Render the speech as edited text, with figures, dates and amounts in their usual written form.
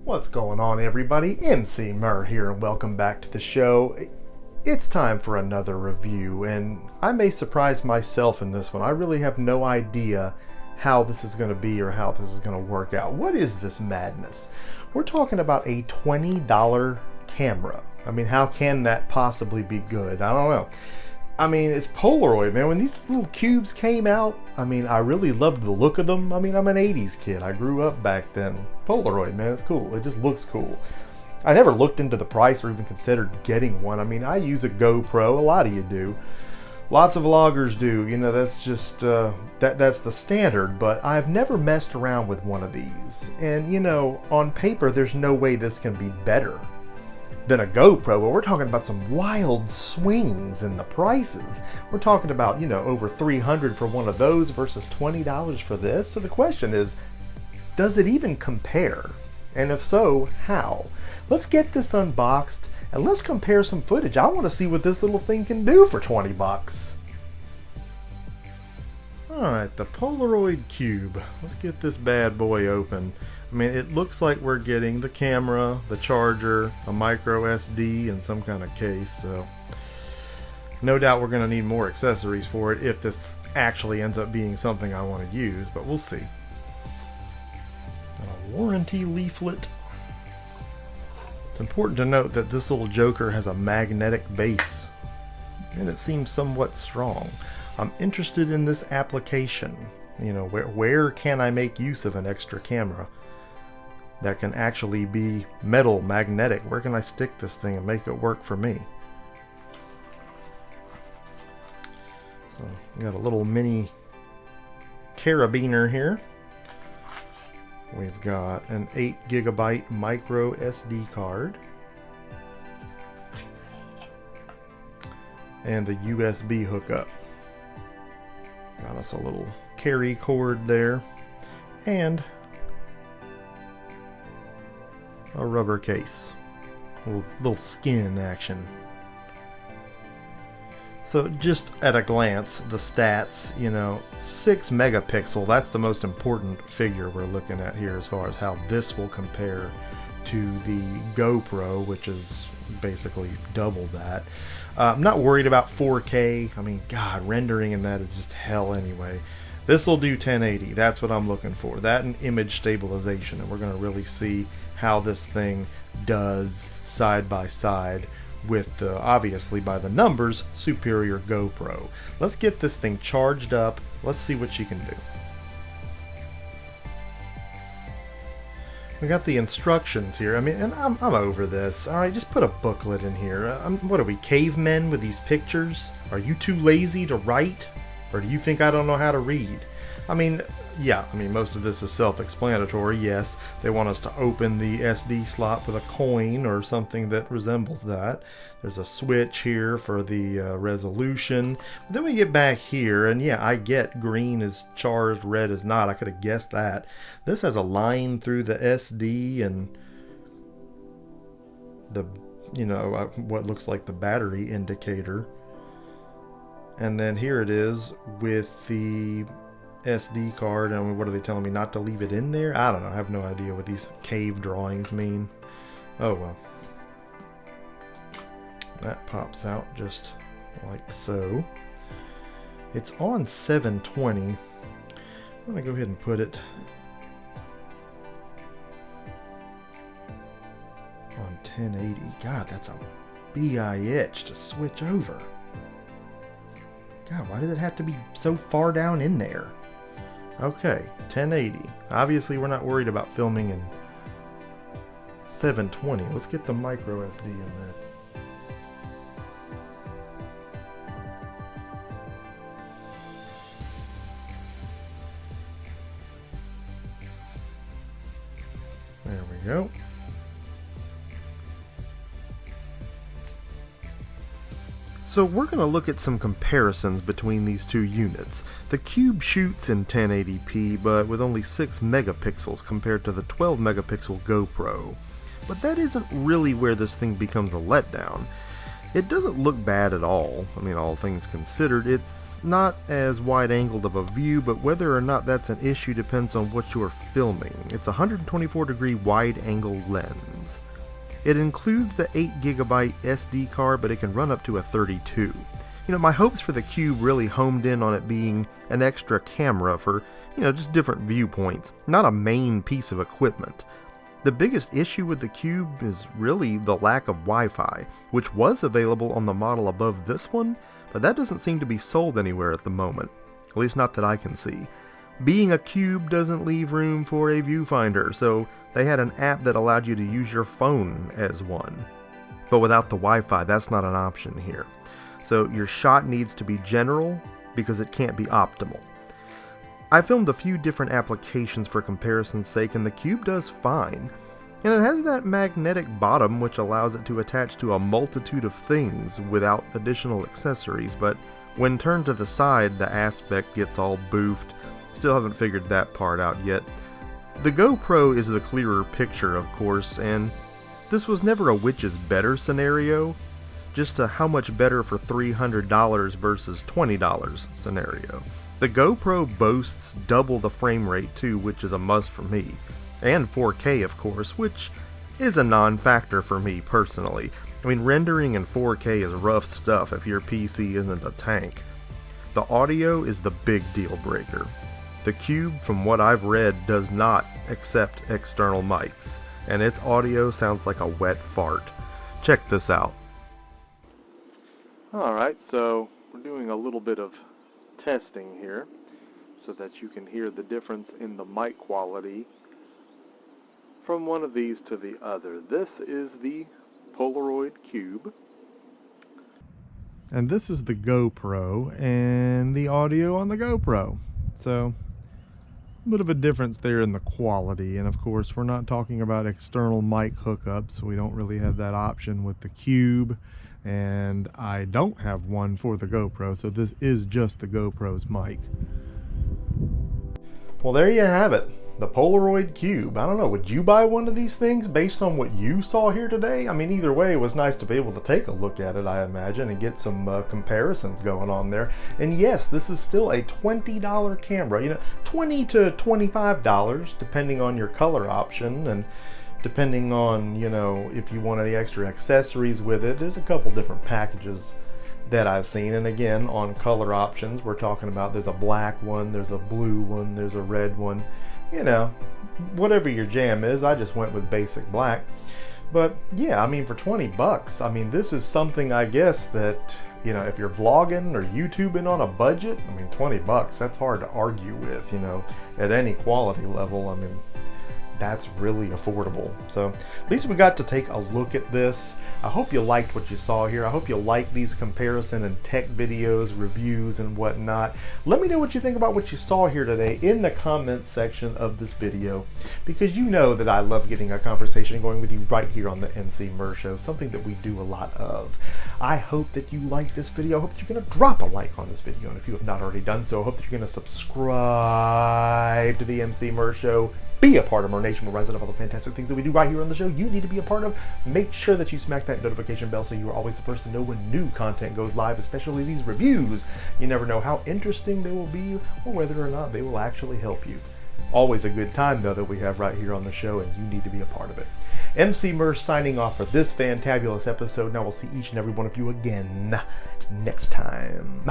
What's going on, everybody? Emceemur here, and welcome back to the show. It's time for another review, and I may surprise myself in this one. I really have no idea how this is going to be or how this is going to work out. What is this madness? We're talking about a $20 camera. I mean, how can that possibly be good? I don't know. I mean, it's Polaroid, man. When these little cubes came out, I mean, I really loved the look of them. I mean, I'm an 80s kid. I grew up back then. Polaroid, man, it's cool. It just looks cool. I never looked into the price or even considered getting one. I mean, I use a GoPro. A lot of you do. Lots of vloggers do. You know, that's just, that's the standard. But I've never messed around with one of these. And, you know, on paper, there's no way this can be better than a GoPro, but we're talking about some wild swings in the prices. We're talking about, you know, over $300 for one of those versus $20 for this. So the question is, does it even compare? And if so, how? Let's get this unboxed and let's compare some footage. I want to see what this little thing can do for 20 bucks. Alright, the Polaroid Cube. Let's get this bad boy open. I mean, it looks like we're getting the camera, the charger, a micro SD, and some kind of case, so no doubt we're going to need more accessories for it if this actually ends up being something I want to use, but we'll see. A warranty leaflet. It's important to note that this little joker has a magnetic base, and it seems somewhat strong. I'm interested in this application. You know, where can I make use of an extra camera that can actually be metal, magnetic? Where can I stick this thing and make it work for me? So we got a little mini carabiner here. We've got an 8GB micro SD card and the USB hookup. Got us a little carry cord there and a rubber case, a little skin action. So just at a glance, the stats, you know, 6 megapixel, that's the most important figure we're looking at here as far as how this will compare to the GoPro, which is basically double that. I'm not worried about 4K. I mean, God, rendering in that is just hell anyway. This will do 1080. That's what I'm looking for. That and image stabilization, and we're going to really see how this thing does side by side with obviously by the numbers superior GoPro. Let's get this thing charged up. Let's see what she can do. We got the instructions here. I mean, and I'm over this. All right, just put a booklet in here. What are we, cavemen with these pictures? Are you too lazy to write? Or do you think I don't know how to read? I mean, yeah, I mean, most of this is self-explanatory. Yes, they want us to open the SD slot with a coin or something that resembles that. There's a switch here for the resolution. But then we get back here, and yeah, I get green is charged, red is not. I could have guessed that. This has a line through the SD and the, you know, what looks like the battery indicator. And then here it is with the SD card. And what are they telling me, not to leave it in there? I don't know. I have no idea what these cave drawings mean. Oh well. That pops out just like so. It's on 720. I'm going to go ahead and put it on 1080. God, that's a BI itch to switch over. God, why does it have to be so far down in there? Okay, 1080. Obviously, we're not worried about filming in 720. Let's get the micro SD in there. There we go. So we're going to look at some comparisons between these two units. The Cube shoots in 1080p, but with only 6 megapixels compared to the 12 megapixel GoPro. But that isn't really where this thing becomes a letdown. It doesn't look bad at all. I mean, all things considered, it's not as wide-angled of a view, but whether or not that's an issue depends on what you're filming. It's a 124-degree wide-angle lens. It includes the 8GB SD card, but it can run up to a 32. You know, my hopes for the Cube really homed in on it being an extra camera for, just different viewpoints, not a main piece of equipment. The biggest issue with the Cube is really the lack of Wi-Fi, which was available on the model above this one, but that doesn't seem to be sold anywhere at the moment, at least not that I can see. Being a Cube doesn't leave room for a viewfinder, so they had an app that allowed you to use your phone as one. But without the Wi-Fi, that's not an option here. So your shot needs to be general because it can't be optimal. I filmed a few different applications for comparison's sake, and the Cube does fine. And it has that magnetic bottom which allows it to attach to a multitude of things without additional accessories, but when turned to the side, the aspect gets all boofed. Still haven't figured that part out yet. The GoPro is the clearer picture, of course, and this was never a which is better scenario, just a how much better for $300 versus $20 scenario. The GoPro boasts double the frame rate too, which is a must for me. And 4K, of course, which is a non-factor for me personally. I mean, rendering in 4K is rough stuff if your PC isn't a tank. The audio is the big deal breaker. The Cube, from what I've read, does not accept external mics, and its audio sounds like a wet fart. Check this out. Alright, so we're doing a little bit of testing here so that you can hear the difference in the mic quality from one of these to the other. This is the Polaroid Cube, and this is the GoPro and the audio on the GoPro. So a bit of a difference there in the quality, and of course we're not talking about external mic hookups, so we don't really have that option with the Cube. And I don't have one for the GoPro, so this is just the GoPro's mic. Well, there you have it, the Polaroid Cube. I don't know, would you buy one of these things based on what you saw here today? I mean, either way, it was nice to be able to take a look at it, I imagine, and get some comparisons going on there. And yes, this is still a $20 camera, $20 to $25, depending on your color option, and depending on, if you want any extra accessories with it. There's a couple different packages that I've seen, and again, on color options, we're talking about there's a black one, there's a blue one, there's a red one, whatever your jam is. I just went with basic black. But yeah, I mean, for 20 bucks, I mean, this is something, I guess, that, if you're vlogging or YouTubing on a budget, I mean, 20 bucks, that's hard to argue with, at any quality level. I mean, that's really affordable. So at least we got to take a look at this. I hope you liked what you saw here. I hope you like these comparison and tech videos, reviews, and whatnot. Let me know what you think about what you saw here today in the comment section of this video, because you know that I love getting a conversation going with you right here on the Emceemur Show, something that we do a lot of. I hope that you like this video. I hope that you're going to drop a like on this video, and if you have not already done so, I hope that you're going to subscribe to the Emceemur Show. Be a part of our nation. We're rising up all the fantastic things that we do right here on the show. You need to be a part of. Make sure that you smack that notification bell so you are always the first to know when new content goes live, especially these reviews. You never know how interesting they will be or whether or not they will actually help you. Always a good time, though, that we have right here on the show, and you need to be a part of it. Emceemur signing off for this fantabulous episode. Now we'll see each and every one of you again next time.